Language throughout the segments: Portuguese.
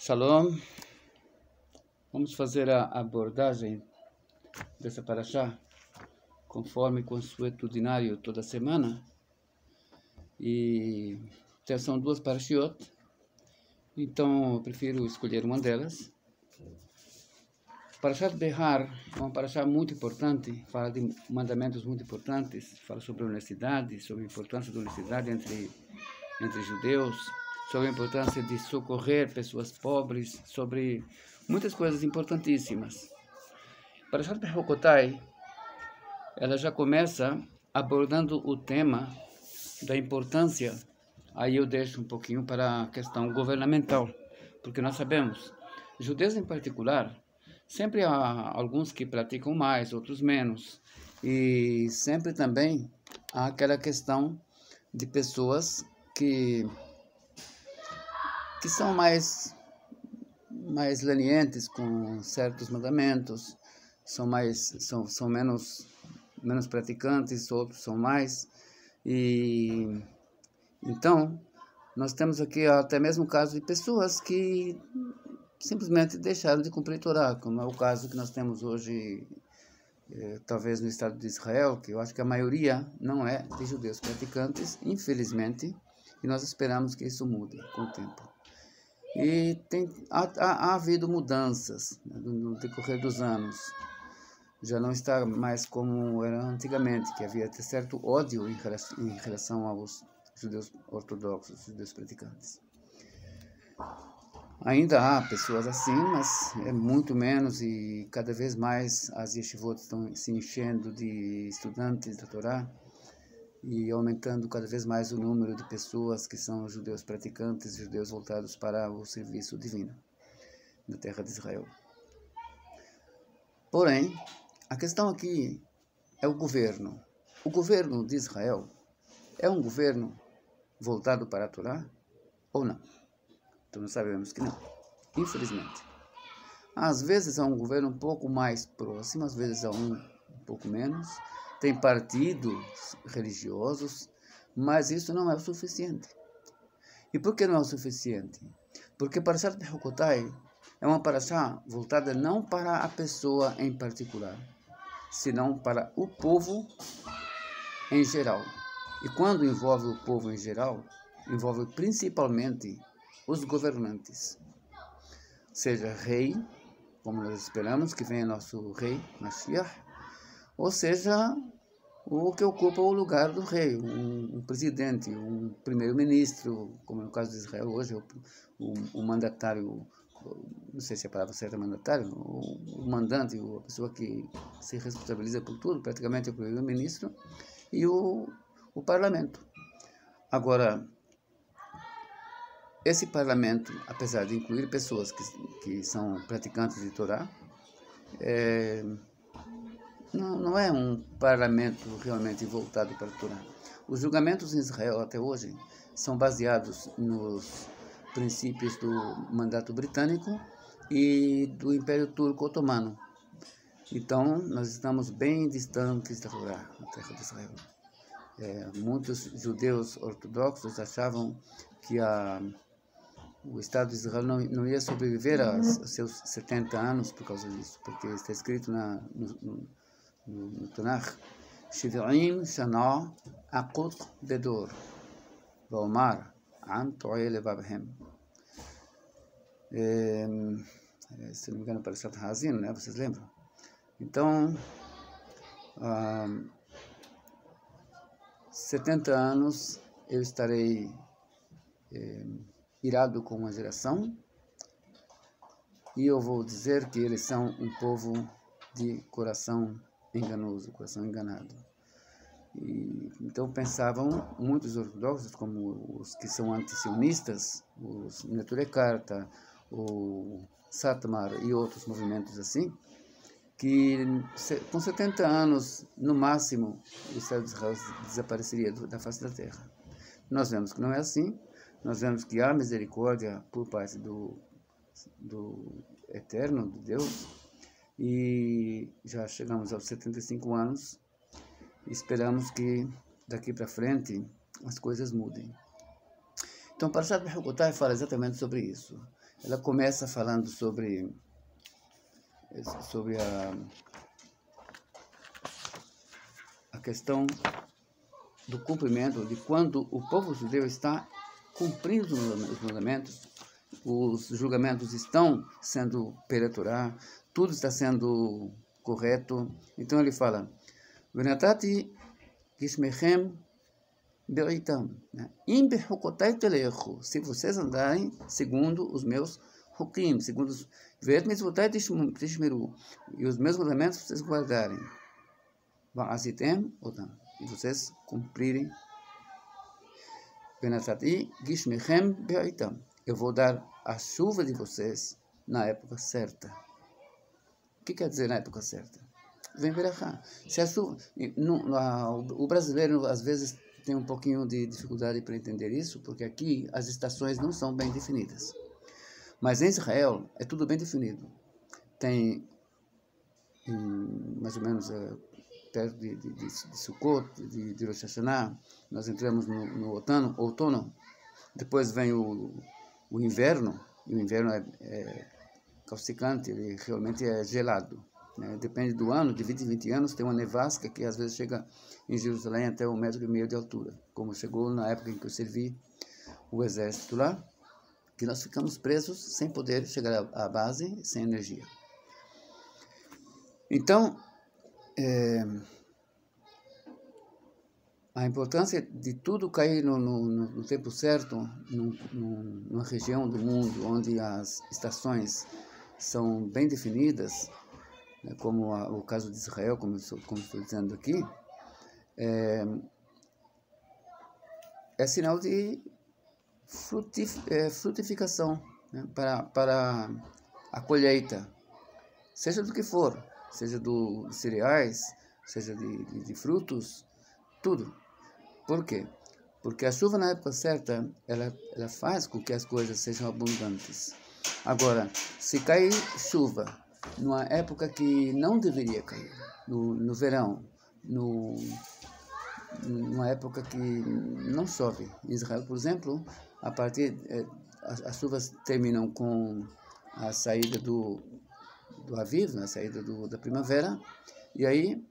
Shalom, vamos fazer a abordagem dessa paraxá, conforme consuetudinário toda semana. E são duas parashiot, então eu prefiro escolher uma delas. Parashat Behar é uma paraxá muito importante, fala de mandamentos muito importantes, fala sobre a honestidade, sobre a importância da honestidade entre judeus, sobre a importância de socorrer pessoas pobres, sobre muitas coisas importantíssimas. Parashat Bechokotai, ela já começa abordando o tema da importância, aí eu deixo um pouquinho para a questão governamental, porque nós sabemos, judeus em particular, sempre há alguns que praticam mais, outros menos, e sempre também há aquela questão de pessoas que são mais lenientes com certos mandamentos, são menos praticantes, outros são mais. E então nós temos aqui até mesmo o caso de pessoas que simplesmente deixaram de cumprir a Torá, como é o caso que nós temos hoje, talvez no Estado de Israel, que eu acho que a maioria não é de judeus praticantes, infelizmente, e nós esperamos que isso mude com o tempo. E há havido mudanças, né, no decorrer dos anos. Já não está mais como era antigamente, que havia até certo ódio em relação aos judeus ortodoxos, judeus praticantes. Ainda há pessoas assim, mas é muito menos, e cada vez mais as yeshivot estão se enchendo de estudantes da Torá e aumentando cada vez mais o número de pessoas que são judeus praticantes, judeus voltados para o serviço divino na terra de Israel. Porém, a questão aqui é o governo. O governo de Israel é um governo voltado para a Torá ou não? Então nós sabemos que não, infelizmente. Às vezes é um governo um pouco mais próximo, às vezes é um pouco menos. Tem partidos religiosos, mas isso não é o suficiente. E por que não é o suficiente? Porque Parashat Bechokotai é uma paraxá voltada não para a pessoa em particular, senão para o povo em geral. E quando envolve o povo em geral, envolve principalmente os governantes. Seja rei, como nós esperamos que venha nosso rei, Mashiach, ou seja, o que ocupa o lugar do rei, um presidente, um primeiro-ministro, como no caso de Israel hoje, o mandatário, não sei se a palavra certa é mandatário, o mandante, a pessoa que se responsabiliza por tudo, praticamente é o primeiro-ministro, e o parlamento. Agora, esse parlamento, apesar de incluir pessoas que são praticantes de Torá, não é um parlamento realmente voltado para a Torá. Os julgamentos em Israel até hoje são baseados nos princípios do mandato britânico e do Império Turco Otomano. Então, nós estamos bem distantes da Torá, na terra de Israel. Muitos judeus ortodoxos achavam que o Estado de Israel não ia sobreviver a seus 70 anos por causa disso, porque está escrito no Tanakh, Shiv'im Shana Akut Bedor, Va'omar Am To'e Levavhem. Se não me engano, para Parashat Hazin, né? Vocês lembram? Então, 70 anos eu estarei irado com uma geração, e eu vou dizer que eles são um povo de coração enganoso, coração enganado. E então pensavam muitos ortodoxos, como os que são antisionistas, os Neturei Karta, o Satmar e outros movimentos assim, que com 70 anos, no máximo, o Estado de Israel desapareceria da face da terra. Nós vemos que não é assim. Nós vemos que há misericórdia por parte do Eterno, de Deus, e já chegamos aos 75 anos, e esperamos que daqui para frente as coisas mudem. Então, Parashat Bechokotai fala exatamente sobre isso. ela começa falando sobre a questão do cumprimento, de quando o povo judeu está cumprindo os mandamentos, os julgamentos estão sendo pela Torá, tudo está sendo correto. Então ele fala, Venatati gishmechem be'itam, im behukotai telechu, se vocês andarem segundo os meus hukim, segundo os vet mitzvotai tishmeru, e os meus mandamentos vocês guardarem, va'asitem otam, e vocês cumprirem, Venatati gishmechem be'itam, eu vou dar a chuva de vocês na época certa. O que quer dizer na época certa? Vem verachá. Se a chuva, o brasileiro às vezes tem um pouquinho de dificuldade para entender isso, porque aqui as estações não são bem definidas. Mas em Israel é tudo bem definido. Tem mais ou menos perto de Sukkot, de Rosh Hashanah, nós entramos no outono, depois vem o inverno, e o inverno é calcicante, ele realmente é gelado. Né? Depende do ano, de 20 em 20 anos, tem uma nevasca que às vezes chega em Jerusalém até 1,5 metro de altura, como chegou na época em que eu servi o exército lá, que nós ficamos presos sem poder chegar à base, sem energia. Então, a importância de tudo cair no tempo certo, numa região do mundo onde as estações são bem definidas, né, como o caso de Israel, como estou dizendo aqui, é sinal de frutificação, né, para a colheita, seja do que for, seja de cereais, seja de frutos, tudo. Por quê? Porque a chuva na época certa, ela faz com que as coisas sejam abundantes. Agora, se cair chuva numa época que não deveria cair, no verão, numa época que não chove, em Israel, por exemplo, as chuvas terminam com a saída do Aviv, a saída da primavera, e aí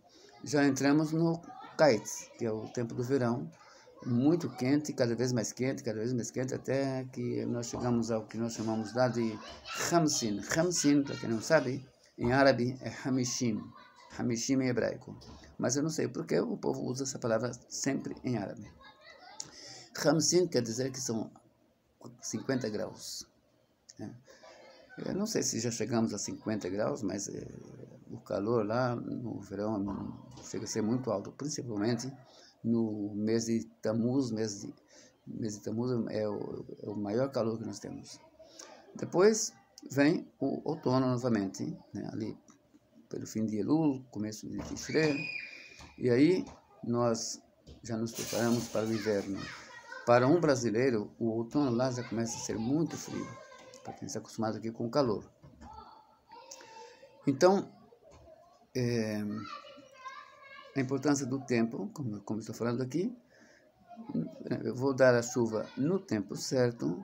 já entramos no Kites, que é o tempo do verão, muito quente, cada vez mais quente, até que nós chegamos ao que nós chamamos lá de Hamsin. Hamsin, para quem não sabe, em árabe é Hamishim. Hamishim em hebraico. Mas eu não sei porque o povo usa essa palavra sempre em árabe. Hamsin quer dizer que são 50 graus. Eu não sei se já chegamos a 50 graus, mas o calor lá no verão chega a ser muito alto, principalmente no mês de Tammuz. Mês de Tammuz é o maior calor que nós temos. Depois vem o outono novamente, né, ali pelo fim de Elul, começo de Tishrei, e aí nós já nos preparamos para o inverno. Para um brasileiro, o outono lá já começa a ser muito frio, para quem está acostumado aqui com o calor. Então, a importância do tempo, como estou falando aqui, eu vou dar a chuva no tempo certo,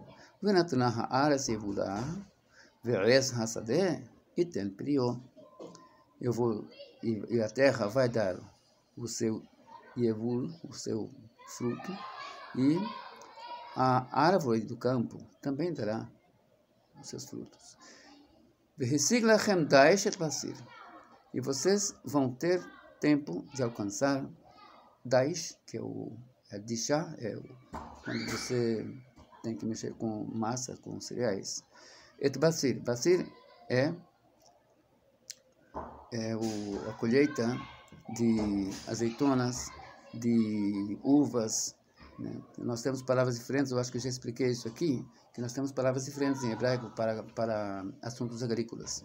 e a terra vai dar o seu yevul, o seu fruto, e a árvore do campo também dará os seus frutos. E vocês vão ter tempo de alcançar Daish, que é Dishá, quando você tem que mexer com massa, com cereais. Et Basir. Basir é a colheita de azeitonas, de uvas, né? Nós temos palavras diferentes, eu acho que eu já expliquei isso aqui, que nós temos palavras diferentes em hebraico para assuntos agrícolas.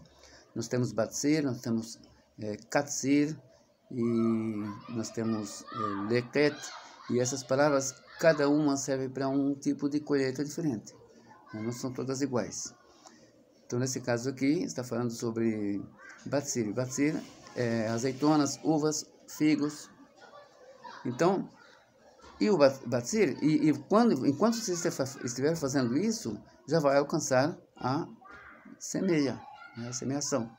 Nós temos Batsir, nós temos Katsir, e nós temos Leket, e essas palavras, cada uma serve para um tipo de colheita diferente, né? Não são todas iguais. Então, nesse caso aqui, está falando sobre Batsir. Batsir é azeitonas, uvas, figos. Então, e o Batsir, enquanto você estiver fazendo isso, já vai alcançar a a semeação.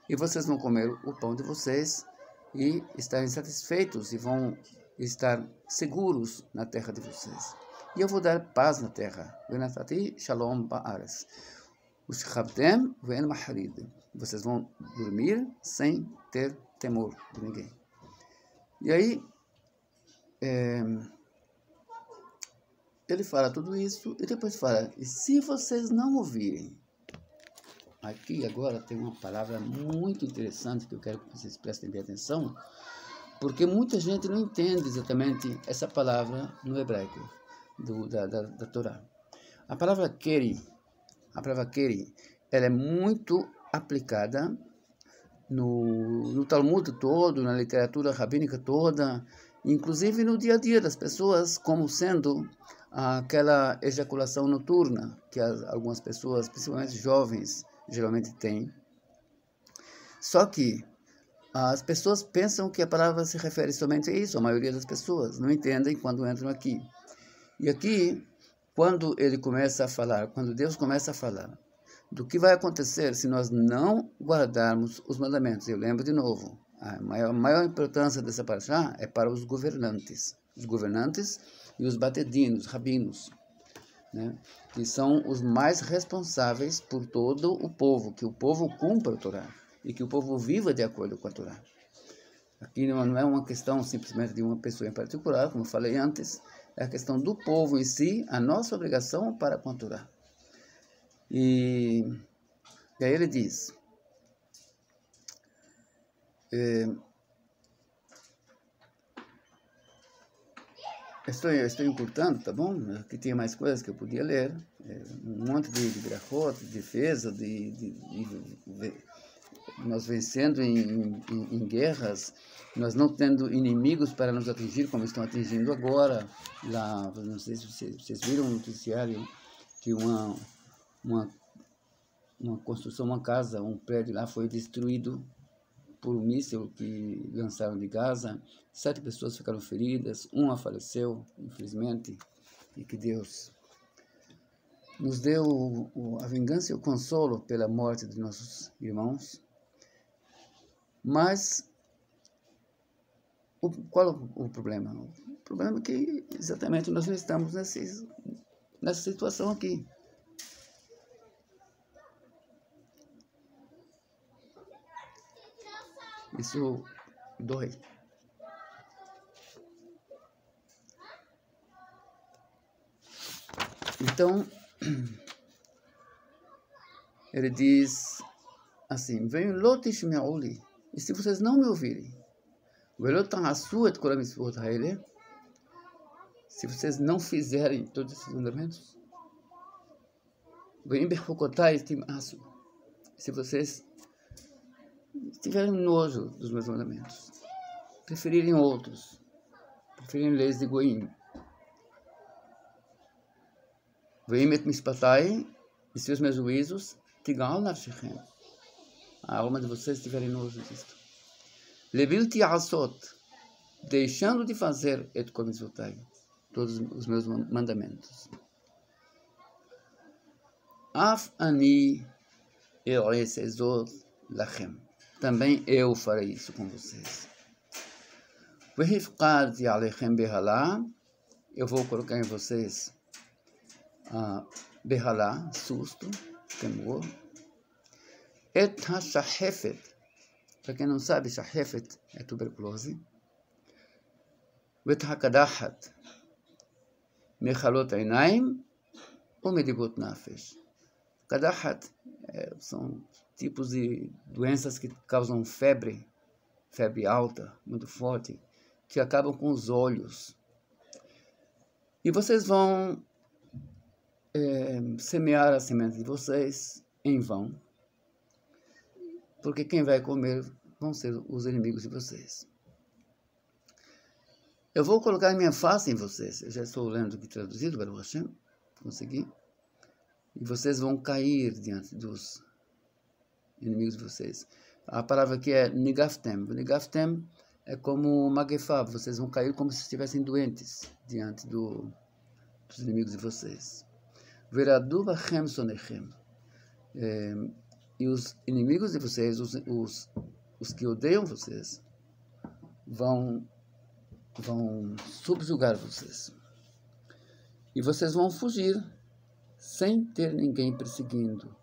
E vocês vão comer o pão de vocês e estarem satisfeitos e vão estar seguros na terra de vocês. E eu vou dar paz na terra. Venatati shalom ba'aretz. Ushchabtem ve'en mahrid. Vocês vão dormir sem ter temor de ninguém. E aí, ele fala tudo isso e depois fala, e se vocês não ouvirem? Aqui agora tem uma palavra muito interessante que eu quero que vocês prestem bem atenção, porque muita gente não entende exatamente essa palavra no hebraico da Torá. A palavra keri, ela é muito aplicada no Talmud todo, na literatura rabínica toda, inclusive no dia a dia das pessoas, como sendo aquela ejaculação noturna que algumas pessoas, principalmente jovens, geralmente têm. Só que as pessoas pensam que a palavra se refere somente a isso, a maioria das pessoas não entendem quando entram aqui. E aqui, quando ele começa a falar, quando Deus começa a falar do que vai acontecer se nós não guardarmos os mandamentos, eu lembro de novo, a maior importância dessa parashá é para os governantes e os batedinos, rabinos, né, que são os mais responsáveis por todo o povo, que o povo cumpra a Torá e que o povo viva de acordo com a Torá. Aqui não é uma questão simplesmente de uma pessoa em particular, como eu falei antes, é a questão do povo em si, a nossa obrigação para com a Torá. E aí ele diz, estou encurtando, tá bom? Aqui tem mais coisas que eu podia ler, um monte de brachot, de defesa, de nós vencendo em guerras, nós não tendo inimigos para nos atingir como estão atingindo agora. Lá, não sei se vocês viram no noticiário que uma construção, uma casa, um prédio lá foi destruído por um míssil que lançaram de Gaza. 7 pessoas ficaram feridas, uma faleceu, infelizmente, e que Deus nos deu a vingança e o consolo pela morte de nossos irmãos. Mas, qual o problema? O problema é que exatamente nós não estamos nessa situação aqui. Isso dói. Então, ele diz assim, venham lotish me'uli, e se vocês não me ouvirem, se vocês não fizerem todos esses mandamentos, se vocês tiverem nojo dos meus mandamentos, preferirem outros, preferirem leis de Goim, e se os meus juízos, a alma de vocês tiverem nojo disto. Levilti asot, deixando de fazer et kol mitzvotai, todos os meus mandamentos. Af ani e'esezot lachem, também eu farei isso com vocês. Vehifqadti alechem behalá, eu vou colocar em vocês behalá, susto, temor. Et ha-shahefet, para quem não sabe, shahefet é tuberculose. Vet ha-kadahat, mechalot einaim, ou medibot nafesh. Kadahat são tipos de doenças que causam febre alta, muito forte, que acabam com os olhos. E vocês vão semear a semente de vocês em vão, porque quem vai comer vão ser os inimigos de vocês. Eu vou colocar minha face em vocês. Eu já estou lendo aqui traduzido, Baruch Hashem, consegui. E vocês vão cair diante dos inimigos de vocês. A palavra aqui é nigaftem. Nigaftem é como magefá. Vocês vão cair como se estivessem doentes diante dos inimigos de vocês. Veradu bachem sonechem. E os inimigos de vocês, os que odeiam vocês, vão subjugar vocês. E vocês vão fugir sem ter ninguém perseguindo.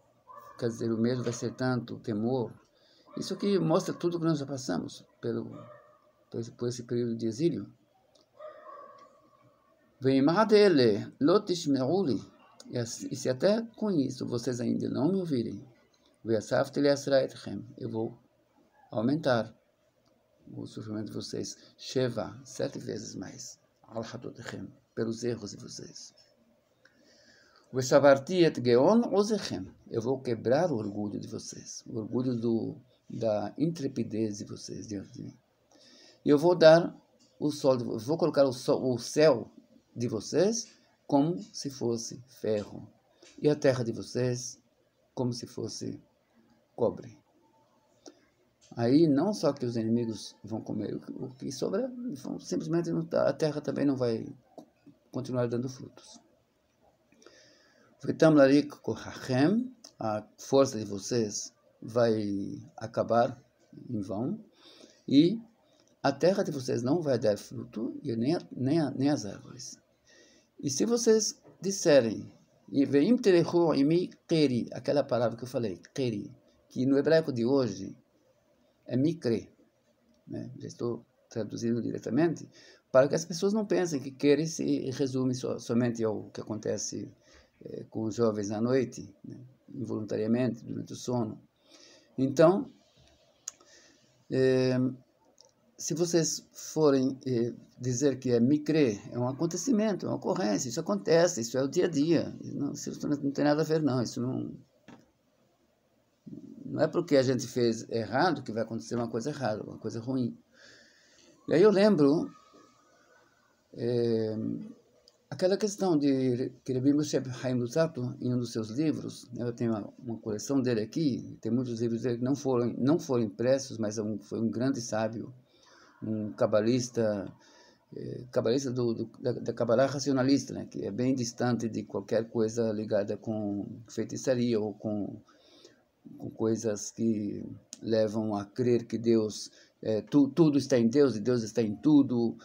Quer dizer, o medo vai ser tanto, o temor. Isso aqui mostra tudo que nós já passamos por esse período de exílio. E se até com isso vocês ainda não me ouvirem, eu vou aumentar o sofrimento de vocês, 7 vezes mais, pelos erros de vocês. Eu vou quebrar o orgulho de vocês, o orgulho da intrepidez de vocês diante de mim. E eu vou dar o sol, vou colocar o céu de vocês como se fosse ferro, e a terra de vocês como se fosse cobre. Aí não só que os inimigos vão comer o que sobra, simplesmente a terra também não vai continuar dando frutos. A força de vocês vai acabar em vão, e a terra de vocês não vai dar fruto, e nem as árvores. E se vocês disserem, aquela palavra que eu falei, que no hebraico de hoje é mikre, né? Já estou traduzindo diretamente, para que as pessoas não pensem que querer se resume somente ao que acontece com os jovens à noite, né? Involuntariamente, durante o sono. Então, se vocês forem dizer que é mikre, é um acontecimento, é uma ocorrência, isso acontece, isso é o dia a dia, isso não tem nada a ver, não, isso não é porque a gente fez errado que vai acontecer uma coisa errada, uma coisa ruim. E aí eu lembro aquela questão de que Rabbi Moshe Chaim Luzzatto, em um dos seus livros, né, eu tenho uma coleção dele aqui, tem muitos livros dele que não foram impressos, mas foi um grande sábio, um cabalista da Kabbalah racionalista, né, que é bem distante de qualquer coisa ligada com feitiçaria ou com coisas que levam a crer que Deus, tudo está em Deus e Deus está em tudo,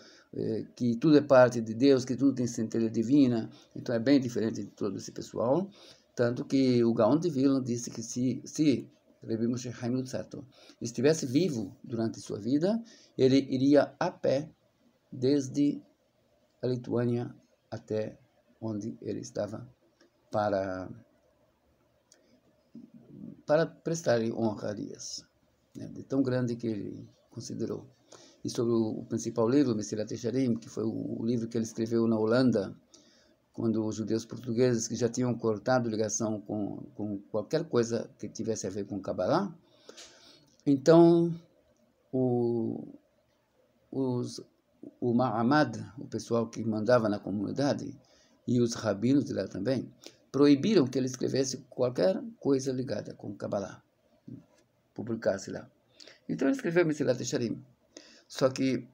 que tudo é parte de Deus, que tudo tem centelha divina. Então é bem diferente de todo esse pessoal. Tanto que o Gaon de Vilna disse que se Rabbi Moshe Chaim Luzzatto estivesse vivo durante sua vida, ele iria a pé desde a Lituânia até onde ele estava para prestar honrarias, né, de tão grande que ele considerou. E sobre o principal livro, Mesilat Yesharim, que foi o livro que ele escreveu na Holanda, quando os judeus portugueses que já tinham cortado ligação com qualquer coisa que tivesse a ver com Kabbalah, então o Ma'amad, o pessoal que mandava na comunidade, e os rabinos de lá também, proibiram que ele escrevesse qualquer coisa ligada com Kabbalah, publicasse lá. Então ele escreveu Mesilat Yesharim. Só que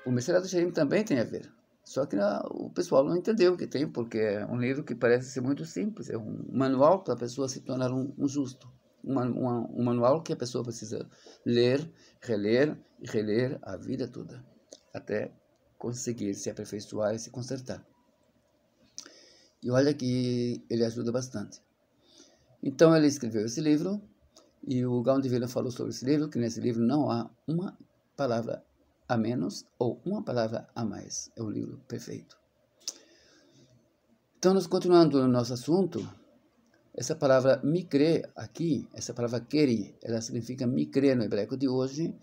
o Mesilat Yesharim também tem a ver. Só que o pessoal não entendeu que tem, porque é um livro que parece ser muito simples. É um manual para a pessoa se tornar um justo. Um manual que a pessoa precisa ler, reler e reler a vida toda, até conseguir se aperfeiçoar e se consertar. E olha que ele ajuda bastante. Então ele escreveu esse livro, e o Gaon de Vilna falou sobre esse livro, que nesse livro não há uma palavra a menos ou uma palavra a mais. É um livro perfeito. Então, nós continuando no nosso assunto, essa palavra mikre aqui, essa palavra keri, ela significa mikre no hebraico de hoje,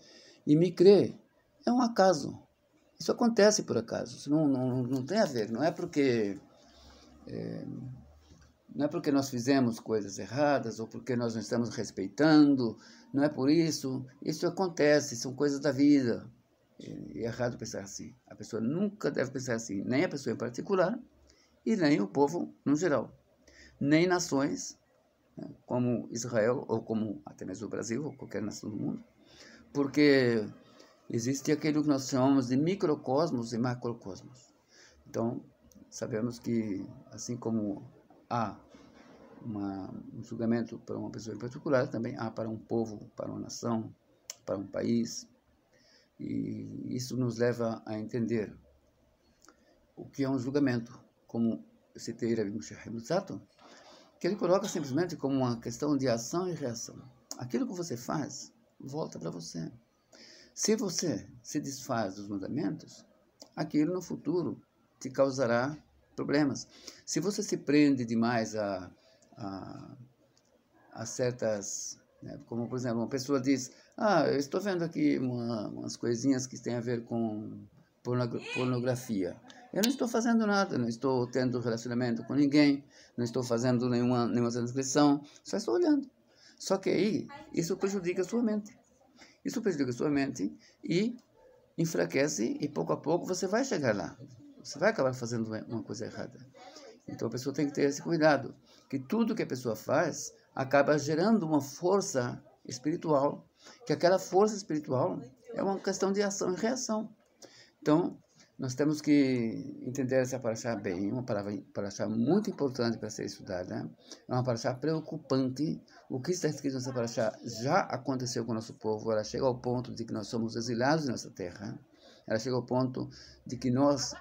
e mikre é um acaso. Isso acontece por acaso, isso não tem a ver, não é porque nós fizemos coisas erradas, ou porque nós não estamos respeitando, não é por isso. Isso acontece, são coisas da vida. É errado pensar assim. A pessoa nunca deve pensar assim, nem a pessoa em particular, e nem o povo no geral. Nem nações, né, como Israel, ou como até mesmo o Brasil, ou qualquer nação do mundo. Porque existe aquilo que nós chamamos de microcosmos e macrocosmos. Então, sabemos que, assim como há um julgamento para uma pessoa em particular, também há para um povo, para uma nação, para um país. E isso nos leva a entender o que é um julgamento, como eu citei Rabbi Moshe Chaim Luzzatto, que ele coloca simplesmente como uma questão de ação e reação. Aquilo que você faz, volta para você. Se você se desfaz dos mandamentos, aquilo no futuro te causará problemas. Se você se prende demais a certas... Né, como, por exemplo, uma pessoa diz, eu estou vendo aqui umas coisinhas que têm a ver com pornografia. Eu não estou fazendo nada, não estou tendo relacionamento com ninguém, não estou fazendo nenhuma transgressão, só estou olhando. Só que aí, isso prejudica a sua mente. Isso prejudica a sua mente e enfraquece, e pouco a pouco você vai chegar lá. Você vai acabar fazendo uma coisa errada. Então a pessoa tem que ter esse cuidado, que tudo que a pessoa faz acaba gerando uma força espiritual, que aquela força espiritual é uma questão de ação e reação. Então, nós temos que entender essa paraxá bem, uma paraxá muito importante para ser estudada, é uma paraxá preocupante. O que está escrito nessa paraxá já aconteceu com o nosso povo, ela chega ao ponto de que nós somos exilados de nossa terra, ela chega ao ponto de que nós,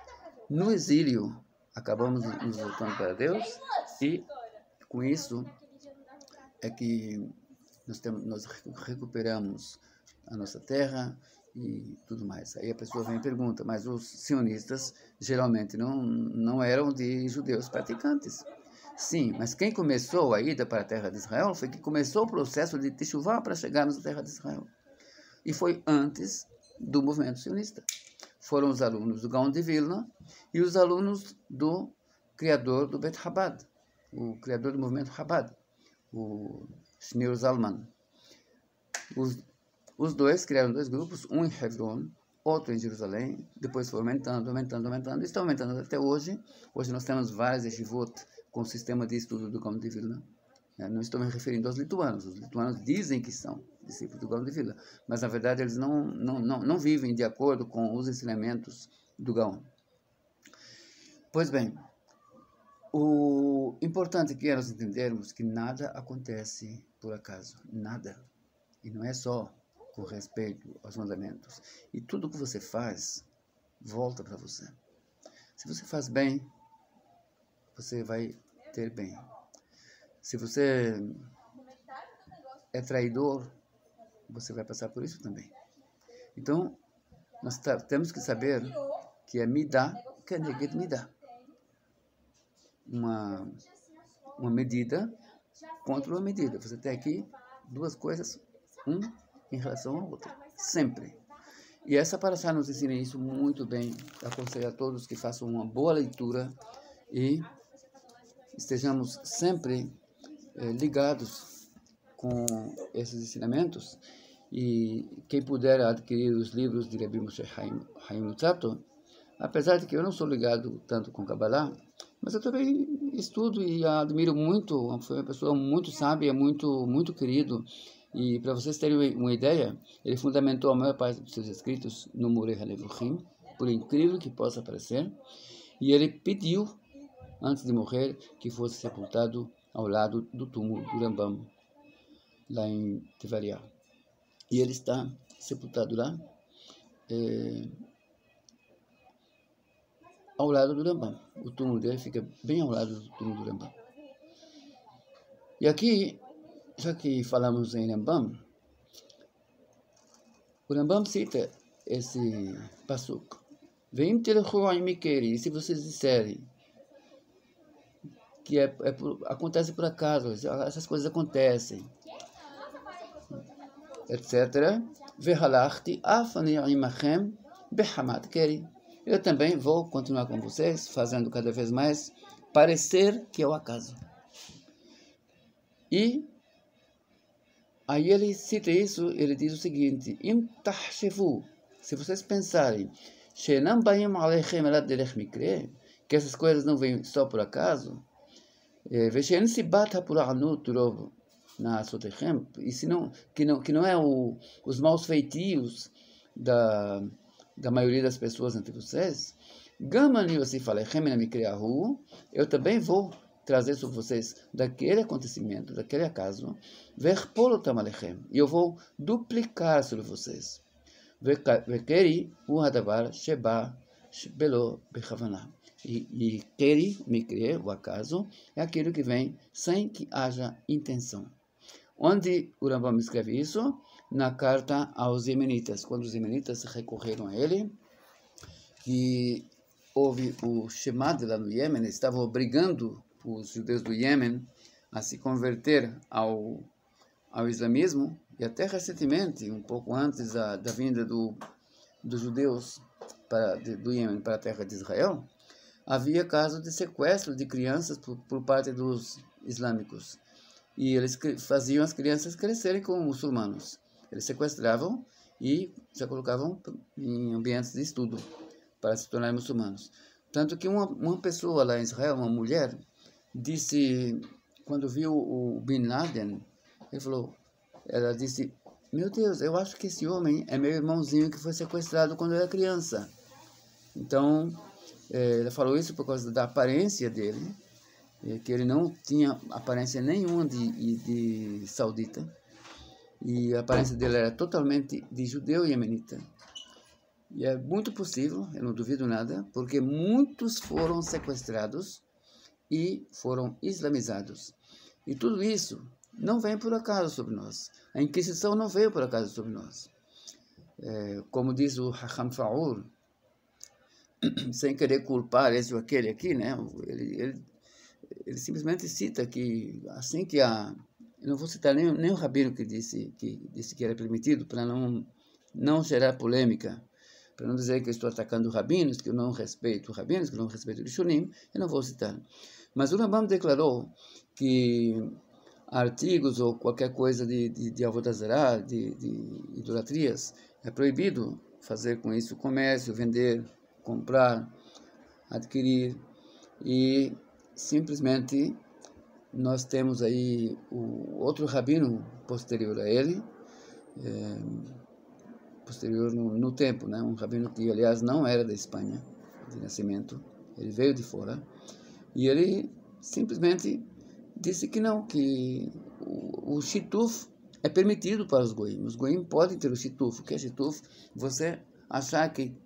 no exílio, acabamos nos voltando para Deus, e com isso é que nós recuperamos a nossa terra e tudo mais. Aí a pessoa vem e pergunta, mas os sionistas geralmente não eram de judeus praticantes. Sim, mas quem começou a ida para a terra de Israel foi que começou o processo de Teshuvah para chegarmos à terra de Israel. E foi antes do movimento sionista. Foram os alunos do Gaon de Vilna e os alunos do criador do Bet Chabad, o criador do movimento Chabad, o Shneur Zalman. Os dois criaram dois grupos, um em Hebron, outro em Jerusalém, depois foi aumentando, e está aumentando até hoje. Hoje nós temos várias yeshivot com o sistema de estudo do Gaon de Vilna. Não estou me referindo aos lituanos. Os lituanos dizem que são discípulos do Gaon de Vilna, mas na verdade eles não vivem de acordo com os ensinamentos do Gaon. Pois bem, o importante aqui é nós entendermos que nada acontece por acaso, nada. E não é só com respeito aos mandamentos. E tudo que você faz, volta para você. Se você faz bem, você vai ter bem. Se você é traidor, você vai passar por isso também. Então, nós temos que saber que é midá, que é neged midá. Uma medida contra uma medida. Você tem aqui duas coisas, em relação ao outro, sempre. E essa paraxá nos ensina isso muito bem. Aconselho a todos que façam uma boa leitura e estejamos sempre ligados com esses ensinamentos. E quem puder adquirir os livros de Rabbi Moshe Chaim Luzzatto, apesar de que eu não sou ligado tanto com Kabbalah, mas eu também estudo e admiro muito. Foi uma pessoa muito sábia, muito querido. E para vocês terem uma ideia, ele fundamentou a maior parte dos seus escritos no Moreh HaNevuchim, por incrível que possa parecer, e ele pediu, antes de morrer, que fosse sepultado ao lado do túmulo do Rambam, lá em Tevariah. E ele está sepultado lá, ao lado do Rambam. O túmulo dele fica bem ao lado do túmulo do Rambam. E aqui, já que falamos em Rambam, o Rambam cita esse pasuk. Vem e se vocês disserem que acontece por acaso, essas coisas acontecem, etc. Eu também vou continuar com vocês, fazendo cada vez mais parecer que é o acaso. E aí ele cita isso, ele diz o seguinte: se vocês pensarem que essas coisas não vêm só por acaso, e que não é os maus feitios da maioria das pessoas entre vocês, eu também vou trazer sobre vocês daquele acontecimento, daquele acaso, verpolo tamalechem, e eu vou duplicar sobre vocês. Vekeri uhadavar sheba belo bechavana. E keri, mikre, o acaso, é aquilo que vem sem que haja intenção. Onde o Rambam escreve isso? Na carta aos Iemenitas, quando os Iemenitas recorreram a ele, que houve o Shemad lá no Iêmen, estavam obrigando os judeus do Iêmen a se converter ao islamismo, e até recentemente, um pouco antes da vinda dos judeus do Iêmen para a terra de Israel, havia casos de sequestro de crianças por parte dos islâmicos. E eles faziam as crianças crescerem como muçulmanos. Eles sequestravam e já colocavam em ambientes de estudo para se tornarem muçulmanos. Tanto que uma pessoa lá em Israel, uma mulher, disse, quando viu o Bin Laden, ela disse, meu Deus, eu acho que esse homem é meu irmãozinho que foi sequestrado quando eu era criança. Então, ela falou isso por causa da aparência dele, que ele não tinha aparência nenhuma de saudita, e a aparência dele era totalmente de judeu iemenita. E é muito possível, eu não duvido nada, porque muitos foram sequestrados e foram islamizados. E tudo isso não vem por acaso sobre nós. A Inquisição não veio por acaso sobre nós. Como diz o Hacham Fa'ur, sem querer culpar esse ou aquele aqui, né? Ele simplesmente cita que assim que eu não vou citar nem o rabino que disse que era permitido, para não gerar polêmica, para não dizer que eu estou atacando rabinos, que eu não respeito rabinos, que eu não respeito Rishonim, eu não vou citar. Mas o Rambam declarou que artigos ou qualquer coisa de Avodah Zarah, de idolatrias, é proibido fazer com isso comércio, vender, comprar, adquirir, e simplesmente nós temos aí o outro rabino posterior a ele, posterior no tempo, né? Um rabino que, aliás, não era da Espanha, de nascimento, ele veio de fora, e ele simplesmente disse que não, que o shituf é permitido para os goim. Os goim podem ter o shituf. O que é shituf? Você achar que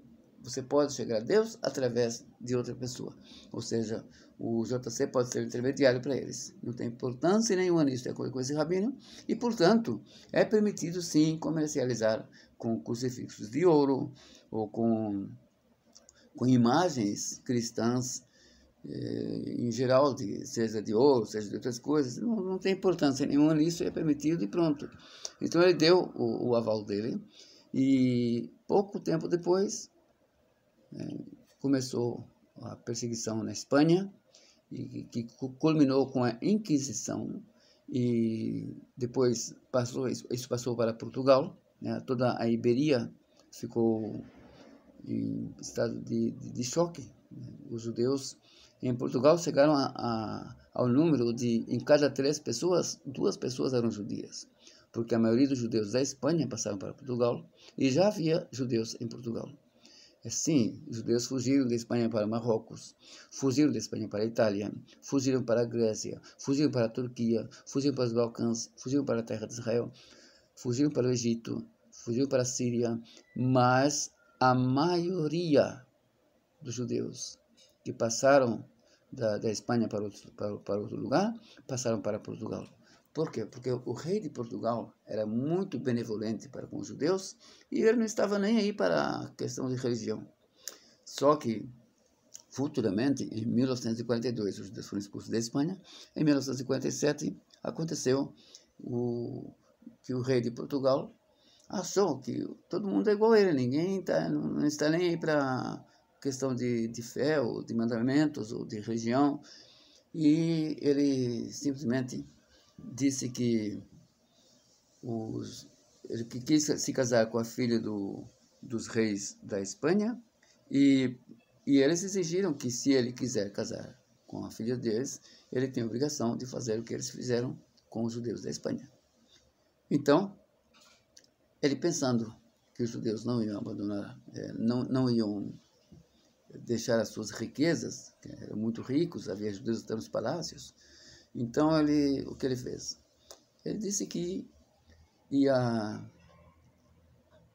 você pode chegar a Deus através de outra pessoa. Ou seja, o JC pode ser intermediário para eles. Não tem importância nenhuma nisso, de acordo com esse rabino. E, portanto, é permitido, sim, comercializar com crucifixos de ouro ou com imagens cristãs, em geral, seja de ouro, seja de outras coisas. Não tem importância nenhuma nisso, é permitido e pronto. Então, ele deu o aval dele. E, pouco tempo depois, começou a perseguição na Espanha, que culminou com a Inquisição, e depois isso passou para Portugal, né? Toda a Iberia ficou em estado de choque. Os judeus em Portugal chegaram ao número de, em cada 3 pessoas, 2 pessoas eram judias, porque a maioria dos judeus da Espanha passaram para Portugal, e já havia judeus em Portugal. Sim, os judeus fugiram da Espanha para Marrocos, fugiram da Espanha para a Itália, fugiram para a Grécia, fugiram para a Turquia, fugiram para os Balcãs, fugiram para a terra de Israel, fugiram para o Egito, fugiram para a Síria, mas a maioria dos judeus que passaram da Espanha para outro lugar, passaram para Portugal. Por quê? Porque o rei de Portugal era muito benevolente para com os judeus e ele não estava nem aí para a questão de religião. Só que, futuramente, em 1942, os judeus foram expulsos da Espanha. Em 1947, aconteceu que o rei de Portugal achou que todo mundo é igual a ele, ninguém não está nem aí para questão de fé, ou de mandamentos, ou de religião, e ele simplesmente disse que ele quis se casar com a filha dos reis da Espanha, e eles exigiram que, se ele quiser casar com a filha deles, ele tem a obrigação de fazer o que eles fizeram com os judeus da Espanha. Então, ele, pensando que os judeus não iam abandonar, não iam deixar as suas riquezas, que eram muito ricos, havia judeus até nos palácios. Então, o que ele fez? Ele disse que ia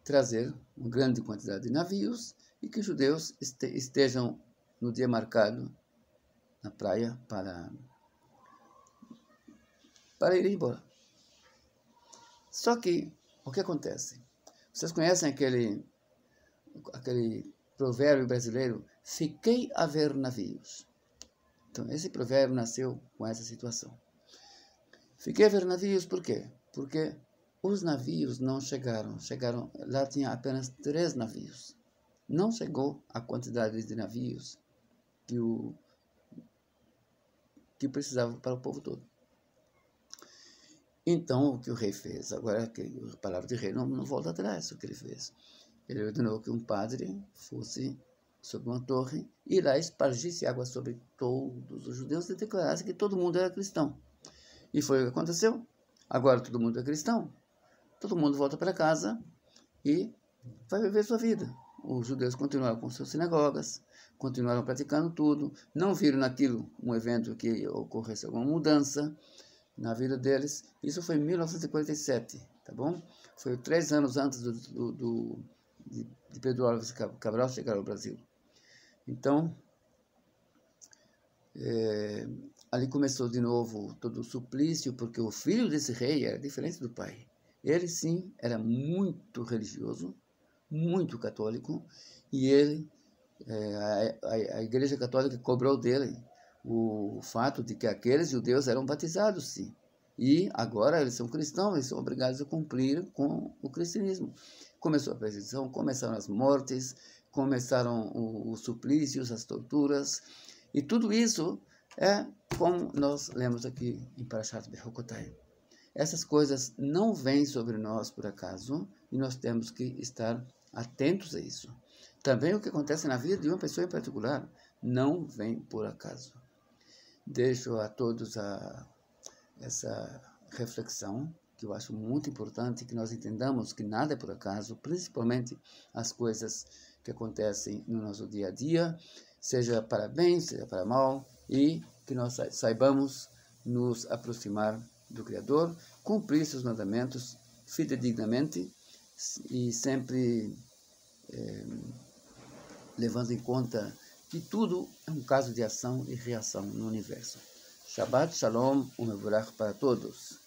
trazer uma grande quantidade de navios e que os judeus estejam no dia marcado na praia para ir embora. Só que, o que acontece? Vocês conhecem aquele provérbio brasileiro, fiquei a ver navios. Então, esse provérbio nasceu com essa situação. Fiquei a ver navios por quê? Porque os navios não chegaram. Lá tinha apenas 3 navios. Não chegou a quantidade de navios que precisava para o povo todo. Então, o que o rei fez? Agora, a palavra de rei não volta atrás, o que ele fez. Ele ordenou que um padre fosse sobre uma torre e lá espargisse água sobre todos os judeus e declarasse que todo mundo era cristão. E foi o que aconteceu. Agora todo mundo é cristão. Todo mundo volta para casa e vai viver sua vida. Os judeus continuaram com suas sinagogas, continuaram praticando tudo, não viram naquilo um evento que ocorresse alguma mudança na vida deles. Isso foi em 1947, tá bom? Foi 3 anos antes de Pedro Álvares Cabral chegar ao Brasil. Então, ali começou de novo todo o suplício, porque o filho desse rei era diferente do pai. Ele, sim, era muito religioso, muito católico, e a Igreja Católica cobrou dele o fato de que aqueles judeus eram batizados, sim. E agora eles são cristãos, eles são obrigados a cumprir com o cristianismo. Começou a perseguição, começaram as mortes, começaram os suplícios, as torturas, e tudo isso é como nós lemos aqui em Parashat Bechukotai. Essas coisas não vêm sobre nós por acaso, e nós temos que estar atentos a isso. Também o que acontece na vida de uma pessoa em particular não vem por acaso. Deixo a todos essa reflexão, que eu acho muito importante, que nós entendamos que nada é por acaso, principalmente as coisas que acontecem no nosso dia a dia, seja para bem, seja para mal, e que nós saibamos nos aproximar do Criador, cumprir seus mandamentos fidedignamente e sempre levando em conta que tudo é um caso de ação e reação no universo. Shabbat Shalom, Mevorach para todos.